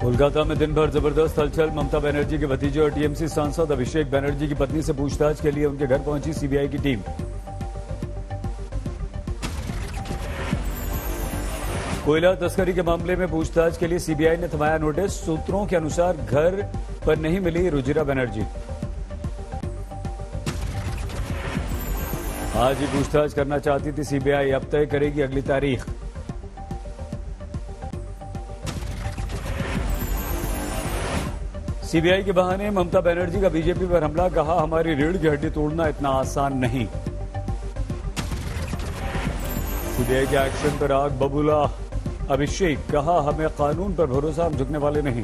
कोलकाता में दिन भर जबरदस्त हलचल। ममता बनर्जी के भतीजे और टीएमसी सांसद अभिषेक बनर्जी की पत्नी से पूछताछ के लिए उनके घर पहुंची सीबीआई की टीम। कोयला तस्करी के मामले में पूछताछ के लिए सीबीआई ने थमाया नोटिस। सूत्रों के अनुसार घर पर नहीं मिली रुजिरा बनर्जी। आज ही पूछताछ करना चाहती थी सीबीआई, अब तय करेगी अगली तारीख। सीबीआई के बहाने ममता बनर्जी का बीजेपी पर हमला। कहा, हमारी रीढ़ की हड्डी तोड़ना इतना आसान नहीं। सीबीआई के एक्शन पर आग बबूला अभिषेक। कहा, हमें कानून पर भरोसा, हम झुकने वाले नहीं।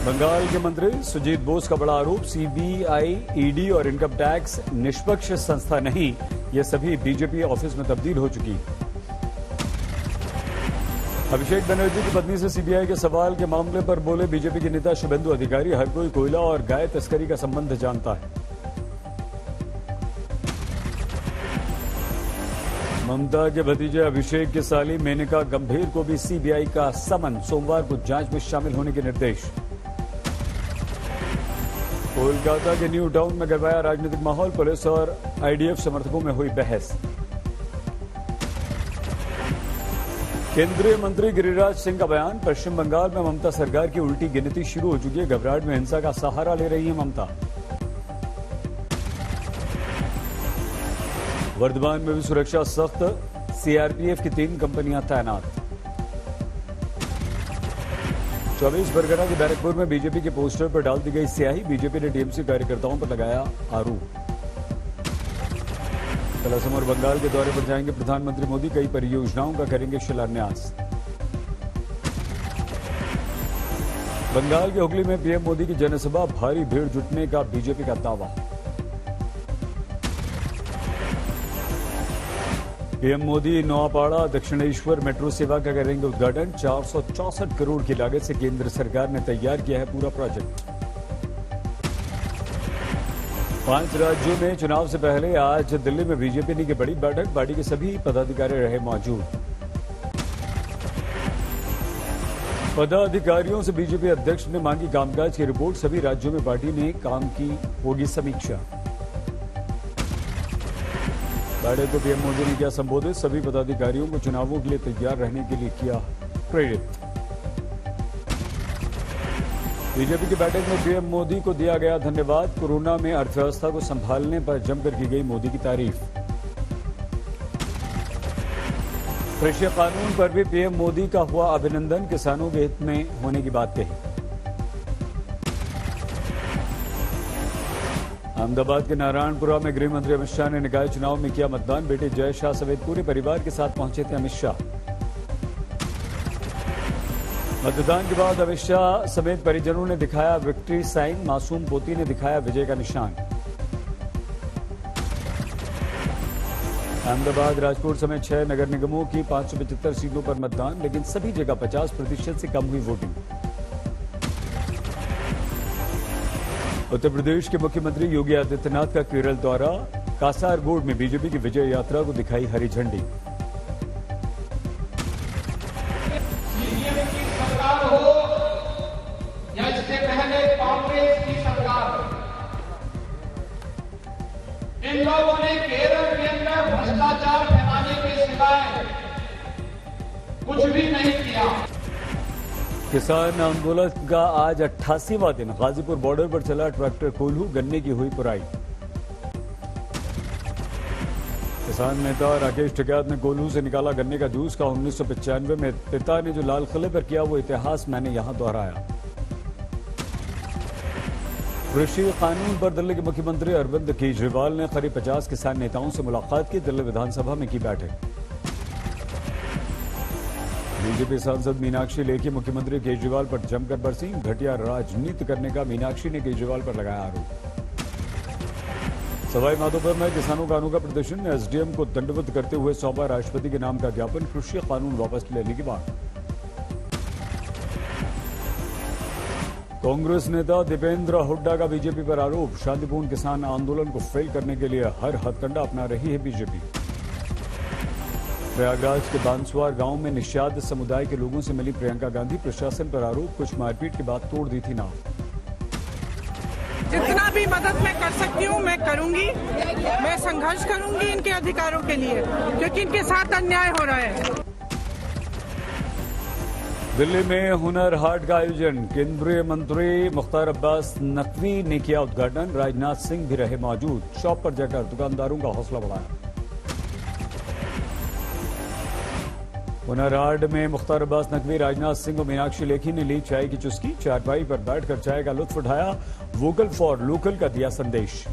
बंगाल के मंत्री सुजीत बोस का बड़ा आरोप। सीबीआई, ईडी और इनकम टैक्स निष्पक्ष संस्था नहीं, ये सभी बीजेपी ऑफिस में तब्दील हो चुकी। अभिषेक बनर्जी की पत्नी से सीबीआई के सवाल के मामले पर बोले बीजेपी के नेता शुभेंदु अधिकारी। हर कोई कोयला और गाय तस्करी का संबंध जानता है। ममता के भतीजे अभिषेक की साली मेनका गंभीर को भी सीबीआई का समन। सोमवार को जांच में शामिल होने के निर्देश। कोलकाता के न्यू टाउन में गरमाया राजनीतिक माहौल। पुलिस और आईडीएफ समर्थकों में हुई बहस। केंद्रीय मंत्री गिरिराज सिंह का बयान। पश्चिम बंगाल में ममता सरकार की उल्टी गिनती शुरू हो चुकी है। घबराहट में हिंसा का सहारा ले रही है ममता। वर्धमान में भी सुरक्षा सख्त। सीआरपीएफ की 3 कंपनियां तैनात। 24 परगना के बैरकपुर में बीजेपी के पोस्टर पर डाल दी गई स्याही। बीजेपी ने टीएमसी कार्यकर्ताओं पर लगाया आरोप। कल असम और बंगाल के दौरे पर जाएंगे प्रधानमंत्री मोदी। कई परियोजनाओं का करेंगे शिलान्यास। बंगाल के हुगली में पीएम मोदी की जनसभा। भारी भीड़ जुटने का बीजेपी का दावा। पीएम मोदी नौपाड़ा दक्षिणेश्वर मेट्रो सेवा का करेंगे उद्घाटन। 464 करोड़ की लागत से केंद्र सरकार ने तैयार किया है पूरा प्रोजेक्ट। 5 राज्यों में चुनाव से पहले आज दिल्ली में बीजेपी ने की बड़ी बैठक। पार्टी के सभी पदाधिकारी रहे मौजूद। पदाधिकारियों से बीजेपी अध्यक्ष ने मांगी कामकाज की रिपोर्ट। सभी राज्यों में पार्टी ने काम की होगी समीक्षा। बैठक को पीएम मोदी ने किया संबोधित। सभी पदाधिकारियों को चुनावों के लिए तैयार रहने के लिए किया प्रेरित। बीजेपी की बैठक में पीएम मोदी को दिया गया धन्यवाद। कोरोना में अर्थव्यवस्था को संभालने पर जमकर की गई मोदी की तारीफ। कृषि कानून पर भी पीएम मोदी का हुआ अभिनंदन। किसानों के हित में होने की बात कही। अहमदाबाद के नारायणपुरा में गृह मंत्री अमित शाह ने निकाय चुनाव में किया मतदान। बेटे जय शाह समेत पूरे परिवार के साथ पहुंचे थे अमित शाह। मतदान के बाद अमित शाह समेत परिजनों ने दिखाया विक्ट्री साइन। मासूम पोती ने दिखाया विजय का निशान। अहमदाबाद, राजकोट समेत 6 नगर निगमों की 575 सीटों पर मतदान, लेकिन सभी जगह 50% से कम हुई वोटिंग। उत्तर प्रदेश के मुख्यमंत्री योगी आदित्यनाथ का केरल दौरा। कासारगोड में बीजेपी की विजय यात्रा को दिखाई हरी झंडी। इन लोगों ने केरल के अंदर भ्रष्टाचार फैलाने के सिवाय कुछ भी नहीं किया। किसान आंदोलन का आज 88वां दिन। गाजीपुर बॉर्डर पर चला ट्रैक्टर कोल्हू। गन्ने की हुई पुराई। किसान नेता राकेश टिकैत ने कोल्हू से निकाला गन्ने का जूस। का 1995 में पिता ने जो लाल किले पर किया वो इतिहास मैंने यहां दोहराया। कृषि कानून पर दिल्ली के मुख्यमंत्री अरविंद केजरीवाल ने करीब 50 किसान नेताओं से मुलाकात की। दिल्ली विधानसभा में की बैठक। बीजेपी सांसद मीनाक्षी लेखी मुख्यमंत्री केजरीवाल पर जमकर बरसी। घटिया राजनीति करने का मीनाक्षी ने केजरीवाल पर लगाया आरोप। सवाई माधोपुर में किसानों का अनोखा प्रदर्शन। एसडीएम को दंडवत करते हुए सौंपा राष्ट्रपति के नाम का ज्ञापन। कृषि कानून वापस लेने की मांग। कांग्रेस नेता दीपेंद्र हुड्डा का बीजेपी पर आरोप। शांतिपूर्ण किसान आंदोलन को फेल करने के लिए हर हथकंडा अपना रही है बीजेपी। प्रयागराज के बांसवार गांव में निषाद समुदाय के लोगों से मिली प्रियंका गांधी, प्रशासन पर आरोप कुछ मारपीट के बाद तोड़ दी थी नाव। जितना भी मदद मैं कर सकती हूँ मैं करूंगी। मैं संघर्ष करूंगी इनके अधिकारों के लिए, क्योंकि इनके साथ अन्याय हो रहा है। दिल्ली में हुनर हाट का आयोजन, केंद्रीय मंत्री मुख्तार अब्बास नकवी ने किया उद्घाटन, राजनाथ सिंह भी रहे मौजूद। शॉप पर जाकर दुकानदारों का हौसला बढ़ाया। हुनर हाट में मुख्तार अब्बास नकवी, राजनाथ सिंह और मीनाक्षी लेखी ने ली चाय की चुस्की, चारपाई पर बैठकर चाय का लुत्फ उठाया। वोकल फॉर लोकल का दिया संदेश।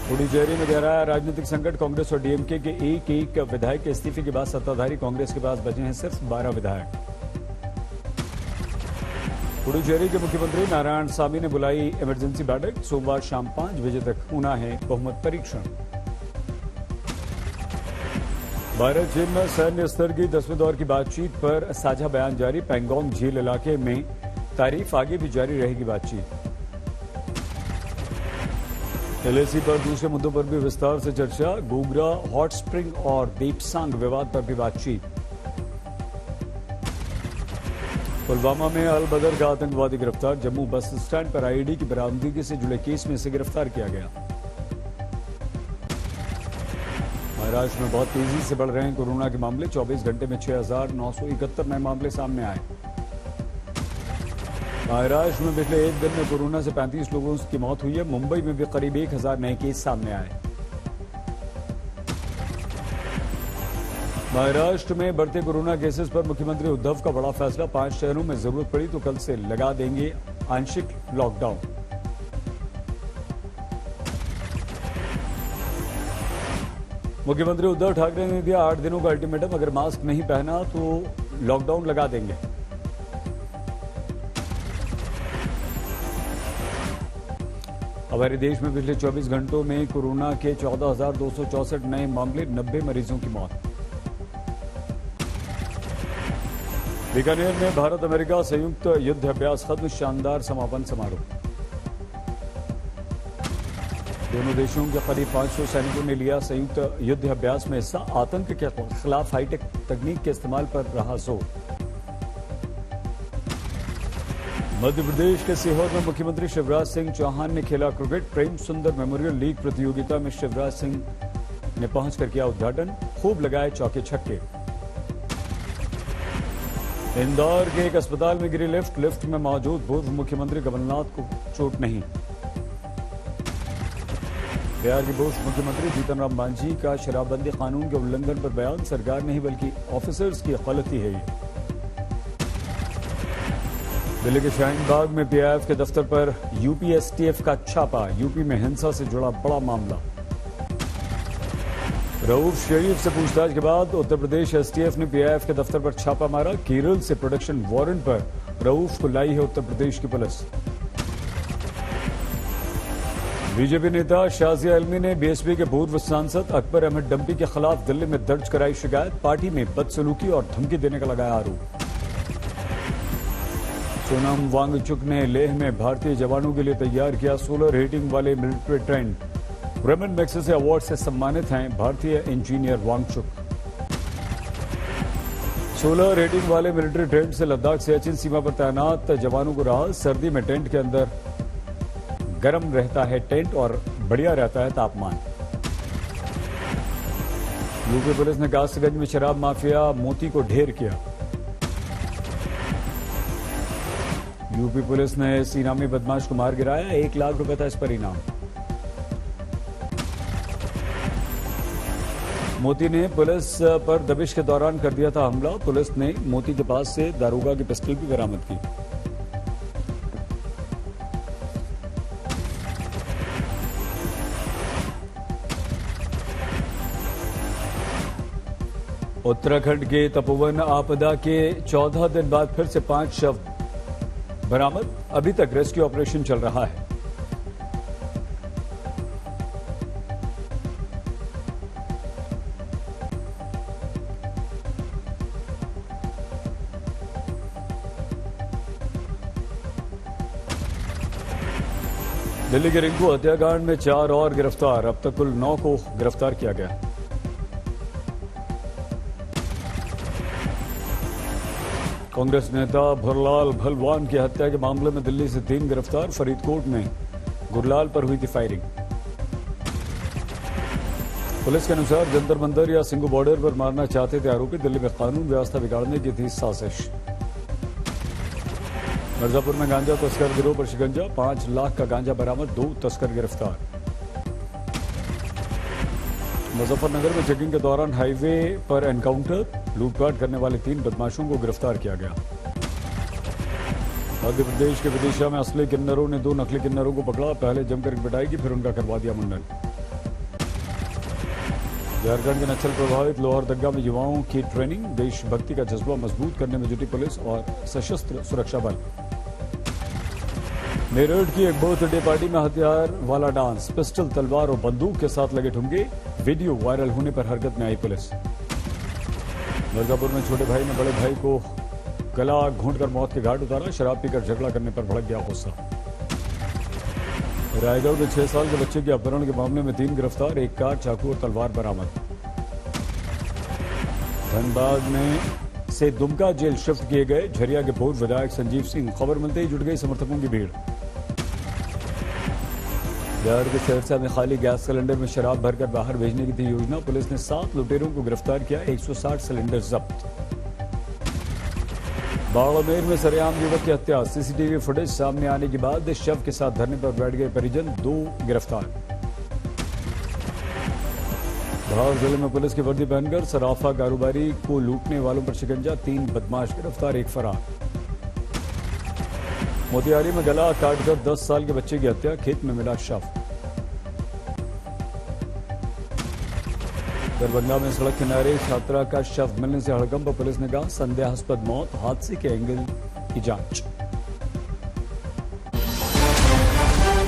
पुडुचेरी में गहराया राजनीतिक संकट, कांग्रेस और डीएमके के एक एक विधायक के इस्तीफे के बाद सत्ताधारी कांग्रेस के पास बचे हैं सिर्फ 12 विधायक। पुडुचेरी के मुख्यमंत्री नारायणसामी ने बुलाई इमरजेंसी बैठक, सोमवार शाम 5 बजे तक होना है बहुमत परीक्षण। भारत चीन में सैन्य स्तर की 10वें दौर की बातचीत पर साझा बयान जारी, पैंगोंग झील इलाके में तारीफ, आगे भी जारी रहेगी बातचीत। एलएसी पर दूसरे मुद्दों पर भी विस्तार से चर्चा, गोगरा, हॉट स्प्रिंग और देपसांग विवाद पर भी बातचीत। पुलवामा में अल बदर का आतंकवादी गिरफ्तार, जम्मू बस स्टैंड पर आईईडी की बरामदगी से जुड़े केस में इसे गिरफ्तार किया गया। महाराष्ट्र में बहुत तेजी से बढ़ रहे हैं कोरोना के मामले, 24 घंटे में 6,971 नए मामले सामने आए। महाराष्ट्र में पिछले एक दिन में कोरोना से 35 लोगों की मौत हुई है। मुंबई में भी करीब 1,000 नए केस सामने आए। महाराष्ट्र में बढ़ते कोरोना केसेस पर मुख्यमंत्री उद्धव का बड़ा फैसला, 5 शहरों में जरूरत पड़ी तो कल से लगा देंगे आंशिक लॉकडाउन। मुख्यमंत्री उद्धव ठाकरे ने दिया 8 दिनों का अल्टीमेटम, अगर मास्क नहीं पहना तो लॉकडाउन लगा देंगे। हमारे देश में पिछले 24 घंटों में कोरोना के 14,264 नए मामले, 90 मरीजों की मौत। बीकानेर में भारत अमेरिका संयुक्त युद्ध अभ्यास खत्म, शानदार समापन समारोह। दोनों देशों के करीब 500 सैनिकों ने लिया संयुक्त युद्ध अभ्यास में हिस्सा, आतंक के खिलाफ हाईटेक तकनीक के इस्तेमाल पर रहा जोर। मध्य प्रदेश के सीहोर में मुख्यमंत्री शिवराज सिंह चौहान ने खेला क्रिकेट, प्रेम सुंदर मेमोरियल लीग प्रतियोगिता में शिवराज सिंह ने पहुंचकर किया उद्घाटन, खूब लगाए चौके छक्के। इंदौर के एक अस्पताल में गिरी लिफ्ट में मौजूद पूर्व मुख्यमंत्री कमलनाथ को चोट नहीं। बिहार के पूर्व मुख्यमंत्री जीतन राम मांझी का शराबबंदी कानून के उल्लंघन पर बयान, सरकार नहीं बल्कि ऑफिसर्स की गलती है ये। दिल्ली के शाहीन बाग में पीआईएफ के दफ्तर पर यूपी एसटीएफ का छापा, यूपी में हिंसा से जुड़ा बड़ा मामला। रऊफ शरीफ से पूछताछ के बाद उत्तर प्रदेश एसटीएफ ने पीआईएफ के दफ्तर पर छापा मारा, केरल से प्रोडक्शन वारंट पर रऊफ को लाई है उत्तर प्रदेश की पुलिस। बीजेपी नेता शाजिया अल्मी ने बीएसपी के पूर्व सांसद अकबर अहमद डंपी के खिलाफ दिल्ली में दर्ज कराई शिकायत, पार्टी में बदसलूकी और धमकी देने का लगाया आरोप। सोनम वांगचुक ने लेह में भारतीय जवानों के लिए तैयार किया सोलर हीटिंग वाले military trend, Ramon Magsaysay award से सम्मानित हैं भारतीय इंजीनियर वांगचुक। सोलर हीटिंग वाले मिलिट्री ट्रेंड से लद्दाख सियाचिन सीमा पर तैनात जवानों को राहत, सर्दी में टेंट के अंदर गर्म रहता है टेंट और बढ़िया रहता है तापमान। यूपी पुलिस ने कासगंज में शराब माफिया मोती को ढेर किया। यूपी पुलिस ने इनामी बदमाश को मार गिराया, 1 लाख रुपए था इस पर इनाम। मोती ने पुलिस पर दबिश के दौरान कर दिया था हमला, पुलिस ने मोती के पास से दारोगा की पिस्टल भी बरामद की। उत्तराखंड के तपोवन आपदा के 14 दिन बाद फिर से 5 शव बरामद, अभी तक रेस्क्यू ऑपरेशन चल रहा है। दिल्ली के रिंकू हत्याकांड में 4 और गिरफ्तार, अब तक कुल 9 को गिरफ्तार किया गया। कांग्रेस नेता भुरलाल भलवान की हत्या के मामले में दिल्ली से 3 गिरफ्तार। फरीदकोट में गुरलाल पर हुई थी फायरिंग। पुलिस के अनुसार जंतर मंतर या सिंगू बॉर्डर पर मारना चाहते थे आरोपी। दिल्ली में कानून व्यवस्था बिगाड़ने की थी साजिश। मिर्जापुर में गांजा तस्कर गिरोह पर शिकंजा। 5 लाख का गांजा बरामद। 2 तस्कर गिरफ्तार। मुजफ्फरनगर में चेकिंग के दौरान हाईवे पर एनकाउंटर। लूटपाट करने वाले 3 बदमाशों को गिरफ्तार किया गया। मध्य प्रदेश के विदिशा में असली किन्नरों ने 2 नकली किन्नरों को पकड़ा। पहले जमकर पिटाई की, फिर उनका करवा दिया मुंडन। झारखंड के नक्सल प्रभावित लोहरदग्गा में युवाओं की ट्रेनिंग। देशभक्ति का जज्बा मजबूत करने में जुटी पुलिस और सशस्त्र सुरक्षा बल। मेरठ की एक बर्थडे पार्टी में हथियार वाला डांस। पिस्टल, तलवार और बंदूक के साथ लगे ठुमके। वीडियो वायरल होने पर हरकत में आई पुलिस। मिर्जापुर में छोटे भाई ने बड़े भाई को गला घोंटकर मौत के घाट उतारा। शराब पीकर झगड़ा करने पर भड़क गया गुस्सा। रायगढ़ में 6 साल के बच्चे के अपहरण के मामले में 3 गिरफ्तार। 1 कार, चाकू और तलवार बरामद। धनबाद में से दुमका जेल शिफ्ट किए गए झरिया के पूर्व विधायक संजीव सिंह। खबर मिलते ही जुट गई समर्थकों की भीड़। बिहार के सिरसा में खाली गैस सिलेंडर में शराब भरकर बाहर भेजने की थी योजना। पुलिस ने 7 लुटेरों को गिरफ्तार किया। 160 सिलेंडर जब्त। बाड़मेर में सरेआम युवक की हत्या। सीसीटीवी फुटेज सामने आने के बाद शव के साथ धरने पर बैठ गए परिजन। 2 गिरफ्तार। धार जिले में पुलिस की वर्दी पहनकर सराफा कारोबारी को लूटने वालों पर शिकंजा। 3 बदमाश गिरफ्तार, 1 फरार। मोतिहारी में गला काटकर 10 साल के बच्चे की हत्या। खेत में मिला शव। दरभंगा में सड़क किनारे छात्रा का शव मिलने से हड़कंप। पुलिस ने कहा संदेहास्पद मौत। हादसे के एंगल की जांच।